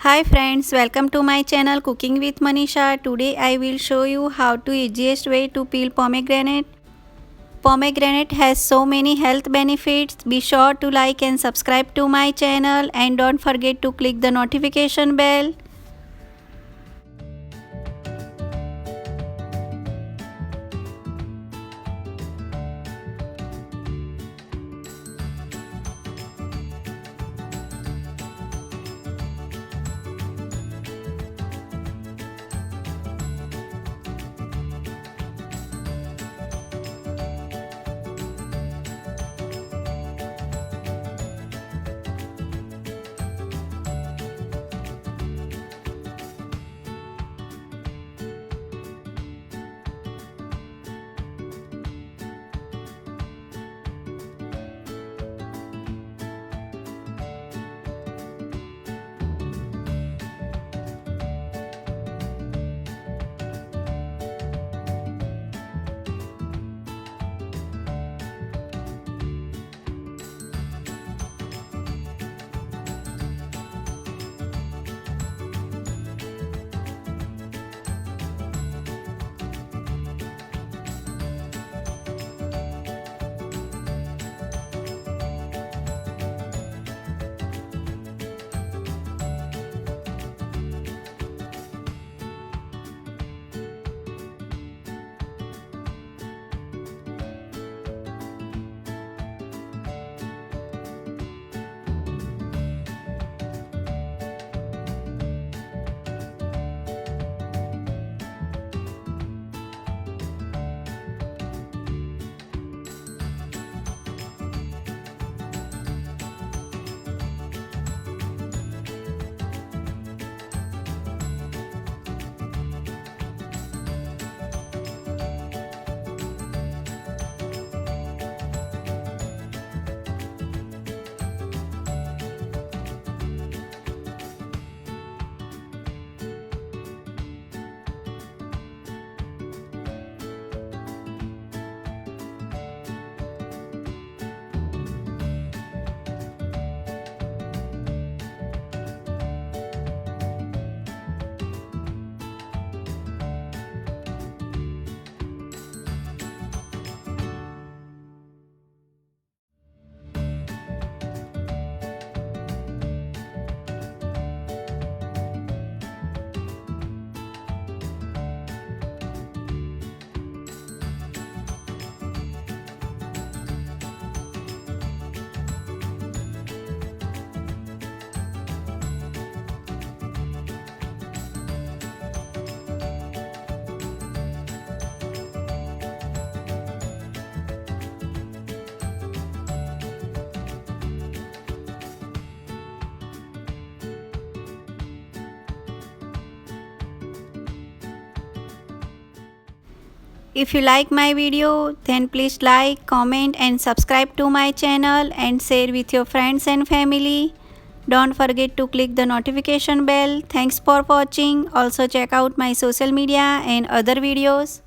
Hi friends, welcome to my channel Cooking with Manisha. Today I will show you how to easiest way to peel pomegranate. Pomegranate has so many health benefits. Be sure to like and subscribe to my channel and don't forget to click the notification bell. If you like my video, then please like, comment and subscribe to my channel and share with your friends and family. Don't forget to click the notification bell. Thanks for watching. Also check out my social media and other videos.